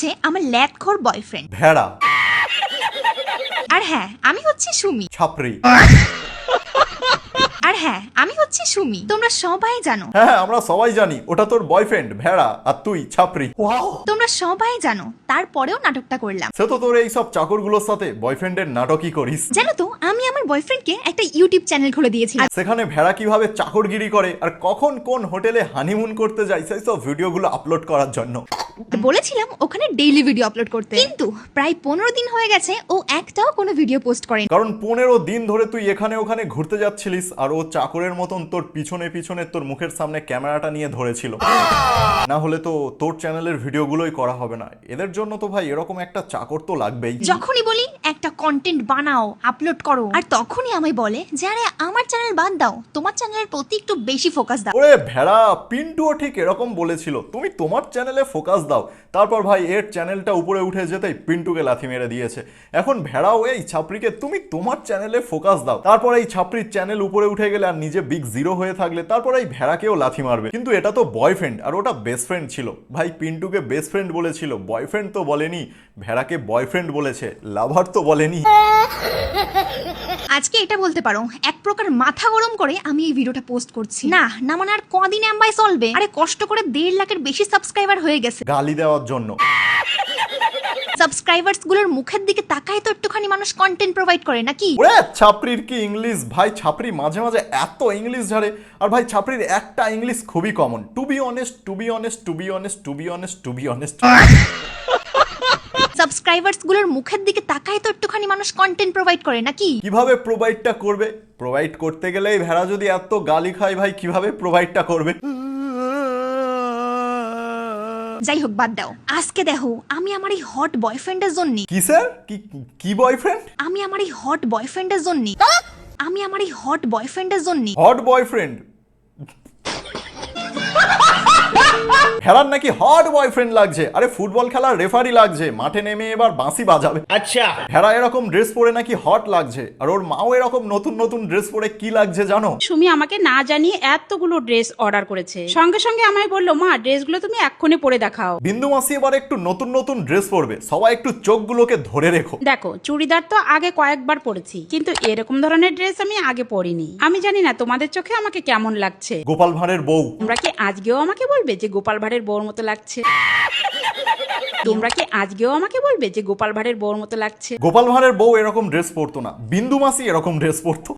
হচ্ছে আমার ল্যাদখোর বয়ফ্রেন্ড ভেড়া। আর হ্যাঁ আমি হচ্ছে সুমি। ছাপরি। আর হ্যাঁ আমি হচ্ছে সুমি, তোমরা সবাই জানো। হ্যাঁ আমরা সবাই জানি ওটা তোর বয়ফ্রেন্ড ভেড়া আর তুই ছাপরি। তোমরা সবাই জানো, তারপরেও নাটকটা করলাম। সে তো তোর এইসব চাকরগুলোর সাথে বয়ফ্রেন্ডের নাটকই করিস। জানো তো আমি আমার বয়ফ্রেন্ডকে একটা ইউটিউব চ্যানেল খুলে দিয়েছিলাম। সেখানে ভেড়া কিভাবে চাকরগিরি করে আর কখন কোন হোটেলে হানিমুন করতে যায় সেই সব ভিডিওগুলো আপলোড করার জন্য। বলেছিলাম ওখানে ডেইলি ভিডিও আপলোড করতে, কিন্তু প্রায় 15 দিন হয়ে গেছে ও একটাও কোনো ভিডিও পোস্ট করেনি। কারণ 15 দিন ধরে তুই এখানে ওখানে ঘুরতে যাচ্ছিলিস আর ও চাকরের মতন তোর পিছনে পিছনে তোর মুখের সামনে ক্যামেরাটা নিয়ে ধরেছিল। না হলে তো তোর চ্যানেলের ভিডিওগুলোই করা হবে না। এদের জন্য তো ভাই এরকম একটা চাকর তো লাগবেই। যখনই বলি একটা কন্টেন্ট বানাও আপলোড করো, আর তখনই আমায় বলে যে আরে আমার চ্যানেল বাদ দাও, তোমার চ্যানেলের প্রতি একটু বেশি ফোকাস দাও। ওরে ভেড়া, পিন্টুও ঠিক এরকম বলেছিল তুমি তোমার চ্যানেলে ফোকাস দাও। তারপর ভাই এর চ্যানেলটা উপরে উঠে যেতেই পিন্টুকে লাথি মেরে দিয়েছে। এখন ভেড়াও এই ছাপরিকে তুমি তোমার চ্যানেলে ফোকাস দাও, তারপর এই ছাপরির চ্যানেল উপরে উঠে গেলে আর নিজে বিগ জিরো হয়ে থাকলে তারপর এই ভেড়াকেও লাথি মারবে। কিন্তু এটা তো বয়ফ্রেন্ড আর ওটা বেস্ট ফ্রেন্ড ছিল। ভাই পিন্টুকে বেস্ট ফ্রেন্ড বলেছিল, বয়ফ্রেন্ড তো বলেনি। ভেড়াকে বয়ফ্রেন্ড বলেছে, লাভার তো বলেনি। আজকে এটা বলতে পারো এক প্রকার মাথা গরম করে আমি এই ভিডিওটা পোস্ট করছি। না না মানে আর কদিন এমবাই চলবে। আরে কষ্ট করে 1.5 লাখের বেশি সাবস্ক্রাইবার হয়ে গেছে গালি দেওয়ার জন্য। সাবস্ক্রাইবার্স গুলোর মুখের দিকে তাকায় তো একটুখানি মানুষ কন্টেন্ট প্রোভাইড করে নাকি? ওরে ছাপরির কি ইংলিশ ভাই, ছাপরি মাঝে মাঝে এত ইংলিশ ঝাড়ে। আর ভাই ছাপরির একটা ইংলিশ খুবই common, to be honest, to be honest, to be honest, to be honest, to be honest. Subscribers গুলোর মুখের দিকে তাকায় তো একটুখানি মানুষ কন্টেন্ট প্রোভাইড করে নাকি? কিভাবে প্রোভাইডটা করবে? প্রোভাইড করতে গেলেই ভেড়া যদি এত গালি খায় ভাই কিভাবে প্রোভাইডটা করবে? যাই হোক বাদ দাও, আজকে দেখো আমি আমার এই হট বয়ফ্রেন্ডের জন্য কি স্যার কি বয়ফ্রেন্ড? আমি আমার এই হট বয়ফ্রেন্ডের জন্য হট বয়ফ্রেন্ড? ভেড়ার নাকি হট বয়ফ্রেন্ড লাগছে? আরে ফুটবল খেলার রেফারি লাগছে, মাঠে নেমে এবার বাঁশি বাজাবে। আচ্ছা ভেড়া এরকম ড্রেস পরে নাকি হট লাগছে, আর ওর মাও এরকম নতুন নতুন ড্রেস পরে কি লাগছে জানো? সুমি আমাকে না জানিয়ে এতগুলো ড্রেস অর্ডার করেছে, সঙ্গে সঙ্গে আমায় বললো মা ড্রেসগুলো তুমি এক্ষুনি পরে দেখাও। বিন্দু মাসি এবার একটু নতুন নতুন ড্রেস পরবে, সবাই একটু চোখগুলোকে ধরে রেখো। দেখো চুড়িদার তো আগে কয়েকবার পরেছি, কিন্তু এরকম ধরনের ড্রেস আমি আগে পরিনি। আমি জানি না তোমাদের চোখে আমাকে কেমন লাগছে। গোপাল ভাঁড়ের বউ। তোমরা কি আজকেও আমাকে বলবে যে গোপাল ভাঁড়ের বউর মতো লাগছে? তোমরা কি আজকেও আমাকে বলবে যে গোপাল ভাঁড়ের বউর মতো লাগছে? গোপাল ভাঁড়ের বউ এরকম ড্রেস পরতো না, বিন্দু মাসি এরকম ড্রেস পরতো।